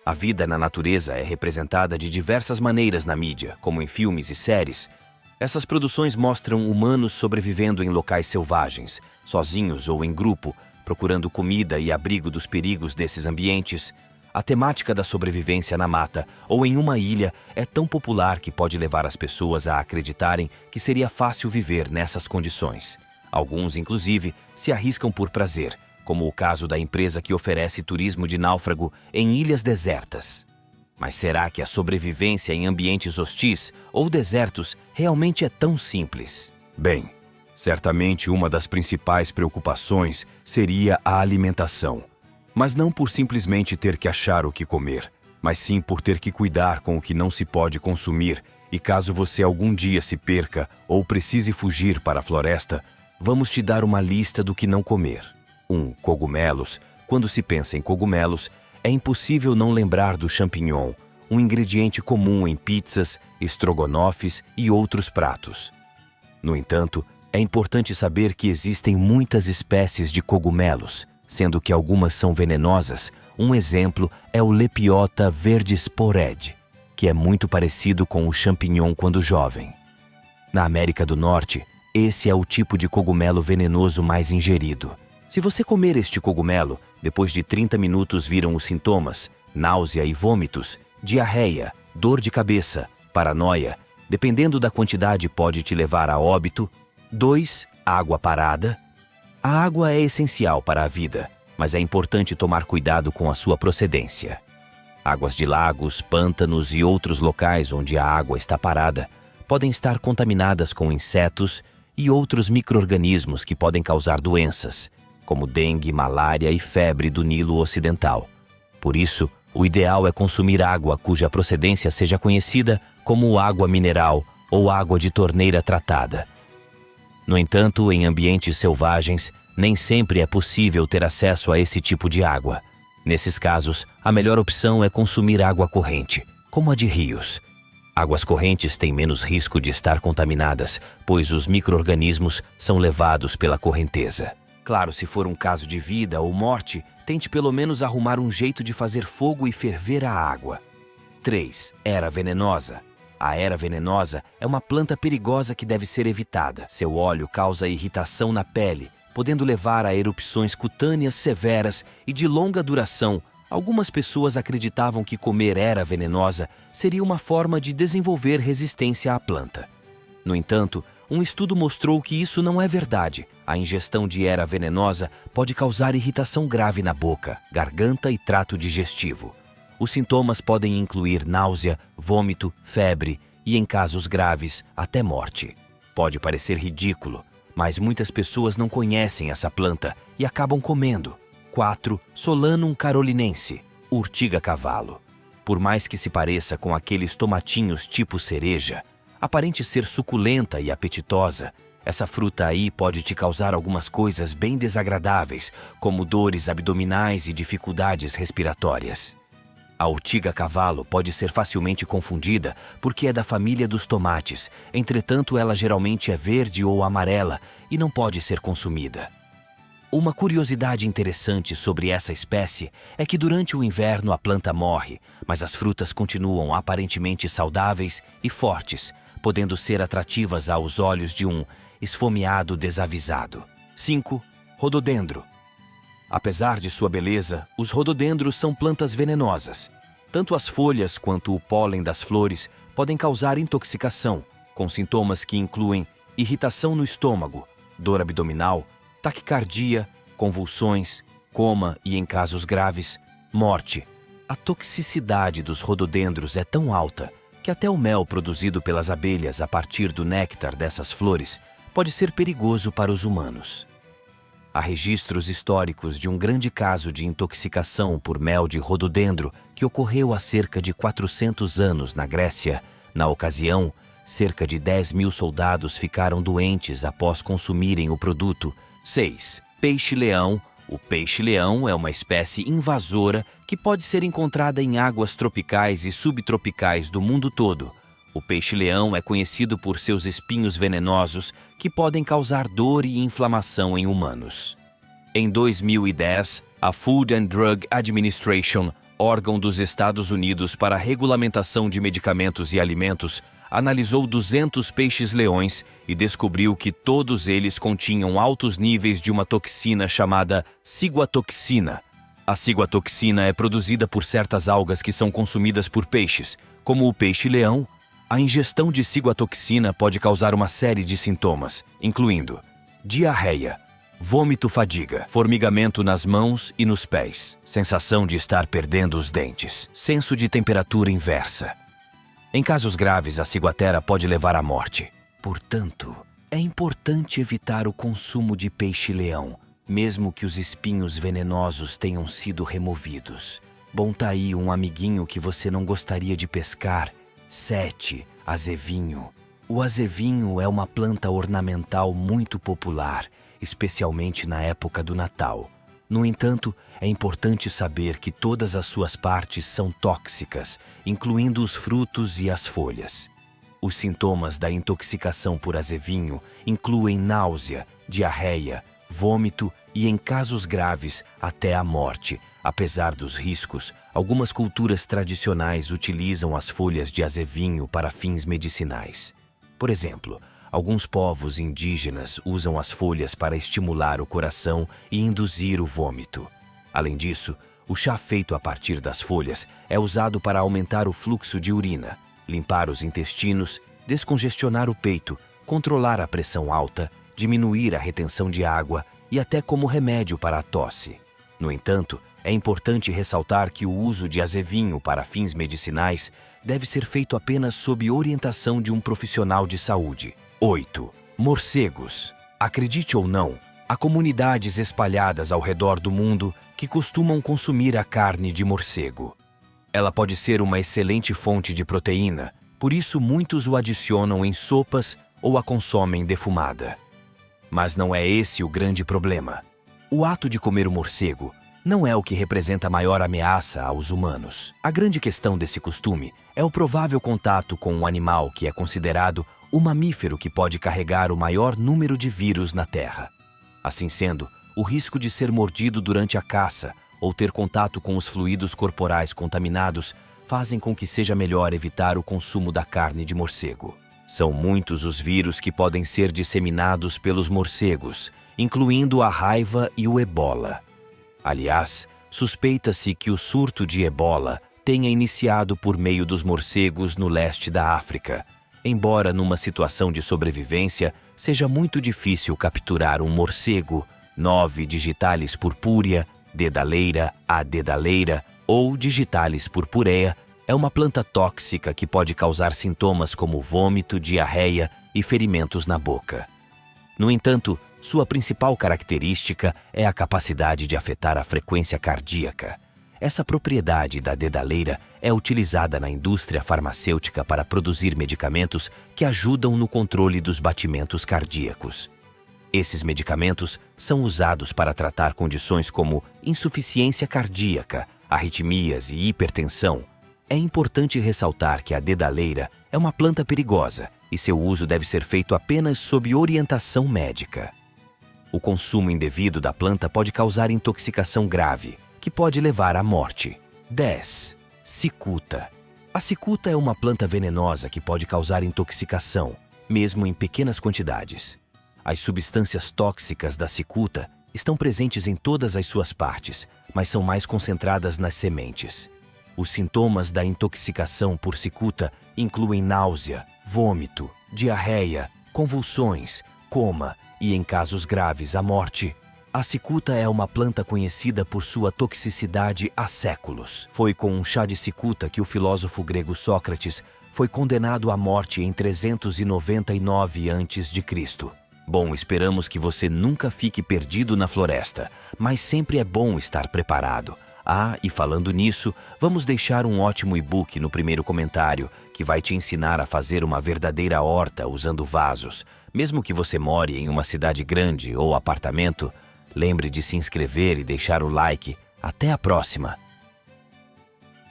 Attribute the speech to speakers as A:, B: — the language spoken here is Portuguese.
A: A vida na natureza é representada de diversas maneiras na mídia, como em filmes e séries. Essas produções mostram humanos sobrevivendo em locais selvagens, sozinhos ou em grupo, procurando comida e abrigo dos perigos desses ambientes. A temática da sobrevivência na mata ou em uma ilha é tão popular que pode levar as pessoas a acreditarem que seria fácil viver nessas condições. Alguns, inclusive, se arriscam por prazer, como o caso da empresa que oferece turismo de náufrago em ilhas desertas. Mas será que a sobrevivência em ambientes hostis ou desertos realmente é tão simples? Bem, certamente uma das principais preocupações seria a alimentação. Mas não por simplesmente ter que achar o que comer, mas sim por ter que cuidar com o que não se pode consumir. E caso você algum dia se perca ou precise fugir para a floresta, vamos te dar uma lista do que não comer. 1. Cogumelos. Quando se pensa em cogumelos, é impossível não lembrar do champignon, um ingrediente comum em pizzas, estrogonofes e outros pratos. No entanto, é importante saber que existem muitas espécies de cogumelos, sendo que algumas são venenosas. Um exemplo é o Lepiota verdisporede, que é muito parecido com o champignon quando jovem. Na América do Norte, esse é o tipo de cogumelo venenoso mais ingerido. Se você comer este cogumelo, depois de 30 minutos viram os sintomas: náusea e vômitos, diarreia, dor de cabeça, paranoia. Dependendo da quantidade, pode te levar a óbito. 2. Água parada. A água é essencial para a vida, mas é importante tomar cuidado com a sua procedência. Águas de lagos, pântanos e outros locais onde a água está parada podem estar contaminadas com insetos e outros micro-organismos que podem causar doenças, como dengue, malária e febre do Nilo Ocidental. Por isso, o ideal é consumir água cuja procedência seja conhecida como água mineral ou água de torneira tratada. No entanto, em ambientes selvagens, nem sempre é possível ter acesso a esse tipo de água. Nesses casos, a melhor opção é consumir água corrente, como a de rios. Águas correntes têm menos risco de estar contaminadas, pois os micro-organismos são levados pela correnteza. Claro, se for um caso de vida ou morte, tente pelo menos arrumar um jeito de fazer fogo e ferver a água. 3. Era venenosa. A era venenosa é uma planta perigosa que deve ser evitada. Seu óleo causa irritação na pele, podendo levar a erupções cutâneas severas e de longa duração. Algumas pessoas acreditavam que comer era venenosa seria uma forma de desenvolver resistência à planta. No entanto, um estudo mostrou que isso não é verdade. A ingestão de era venenosa pode causar irritação grave na boca, garganta e trato digestivo. Os sintomas podem incluir náusea, vômito, febre e, em casos graves, até morte. Pode parecer ridículo, mas muitas pessoas não conhecem essa planta e acabam comendo. 4. Solanum carolinense, urtiga-cavalo. Por mais que se pareça com aqueles tomatinhos tipo cereja, aparente ser suculenta e apetitosa, essa fruta aí pode te causar algumas coisas bem desagradáveis, como dores abdominais e dificuldades respiratórias. A urtiga-cavalo pode ser facilmente confundida porque é da família dos tomates, entretanto ela geralmente é verde ou amarela e não pode ser consumida. Uma curiosidade interessante sobre essa espécie é que durante o inverno a planta morre, mas as frutas continuam aparentemente saudáveis e fortes, podendo ser atrativas aos olhos de um esfomeado desavisado. 5. Rododendro. Apesar de sua beleza, os rododendros são plantas venenosas. Tanto as folhas quanto o pólen das flores podem causar intoxicação, com sintomas que incluem irritação no estômago, dor abdominal, taquicardia, convulsões, coma e, em casos graves, morte. A toxicidade dos rododendros é tão alta que até o mel produzido pelas abelhas a partir do néctar dessas flores pode ser perigoso para os humanos. Há registros históricos de um grande caso de intoxicação por mel de rododendro que ocorreu há cerca de 400 anos na Grécia. Na ocasião, cerca de 10.000 soldados ficaram doentes após consumirem o produto. 6. Peixe-leão. O peixe-leão é uma espécie invasora que pode ser encontrada em águas tropicais e subtropicais do mundo todo. O peixe-leão é conhecido por seus espinhos venenosos que podem causar dor e inflamação em humanos. Em 2010, a Food and Drug Administration, órgão dos Estados Unidos para a regulamentação de medicamentos e alimentos, analisou 200 peixes-leões e descobriu que todos eles continham altos níveis de uma toxina chamada ciguatoxina. A ciguatoxina é produzida por certas algas que são consumidas por peixes, como o peixe-leão. A ingestão de ciguatoxina pode causar uma série de sintomas, incluindo diarreia, vômito-fadiga, formigamento nas mãos e nos pés, sensação de estar perdendo os dentes, senso de temperatura inversa. Em casos graves, a ciguatera pode levar à morte. Portanto, é importante evitar o consumo de peixe-leão, mesmo que os espinhos venenosos tenham sido removidos. Bom, tá aí um amiguinho que você não gostaria de pescar. 7. Azevinho. O azevinho é uma planta ornamental muito popular, especialmente na época do Natal. No entanto, é importante saber que todas as suas partes são tóxicas, incluindo os frutos e as folhas. Os sintomas da intoxicação por azevinho incluem náusea, diarreia, vômito e, em casos graves, até a morte. Apesar dos riscos, algumas culturas tradicionais utilizam as folhas de azevinho para fins medicinais. Por exemplo, alguns povos indígenas usam as folhas para estimular o coração e induzir o vômito. Além disso, o chá feito a partir das folhas é usado para aumentar o fluxo de urina, limpar os intestinos, descongestionar o peito, controlar a pressão alta, diminuir a retenção de água e até como remédio para a tosse. No entanto, é importante ressaltar que o uso de azevinho para fins medicinais deve ser feito apenas sob orientação de um profissional de saúde. 8. Morcegos. Acredite ou não, há comunidades espalhadas ao redor do mundo que costumam consumir a carne de morcego. Ela pode ser uma excelente fonte de proteína, por isso muitos o adicionam em sopas ou a consomem defumada. Mas não é esse o grande problema. O ato de comer o morcego não é o que representa a maior ameaça aos humanos. A grande questão desse costume é o provável contato com um animal que é considerado o mamífero que pode carregar o maior número de vírus na Terra. Assim sendo, o risco de ser mordido durante a caça ou ter contato com os fluidos corporais contaminados fazem com que seja melhor evitar o consumo da carne de morcego. São muitos os vírus que podem ser disseminados pelos morcegos, incluindo a raiva e o ebola. Aliás, suspeita-se que o surto de ebola tenha iniciado por meio dos morcegos no leste da África, embora numa situação de sobrevivência seja muito difícil capturar um morcego. 9. Digitalis purpúrea, dedaleira, a dedaleira ou Digitalis purpurea é uma planta tóxica que pode causar sintomas como vômito, diarreia e ferimentos na boca. No entanto, sua principal característica é a capacidade de afetar a frequência cardíaca. Essa propriedade da dedaleira é utilizada na indústria farmacêutica para produzir medicamentos que ajudam no controle dos batimentos cardíacos. Esses medicamentos são usados para tratar condições como insuficiência cardíaca, arritmias e hipertensão. É importante ressaltar que a dedaleira é uma planta perigosa e seu uso deve ser feito apenas sob orientação médica. O consumo indevido da planta pode causar intoxicação grave, que pode levar à morte. 10. Cicuta. A cicuta é uma planta venenosa que pode causar intoxicação, mesmo em pequenas quantidades. As substâncias tóxicas da cicuta estão presentes em todas as suas partes, mas são mais concentradas nas sementes. Os sintomas da intoxicação por cicuta incluem náusea, vômito, diarreia, convulsões, coma e, em casos graves, a morte. A cicuta é uma planta conhecida por sua toxicidade há séculos. Foi com um chá de cicuta que o filósofo grego Sócrates foi condenado à morte em 399 a.C. Bom, esperamos que você nunca fique perdido na floresta, mas sempre é bom estar preparado. Ah, e falando nisso, vamos deixar um ótimo e-book no primeiro comentário que vai te ensinar a fazer uma verdadeira horta usando vasos. Mesmo que você more em uma cidade grande ou apartamento, lembre de se inscrever e deixar o like. Até a próxima!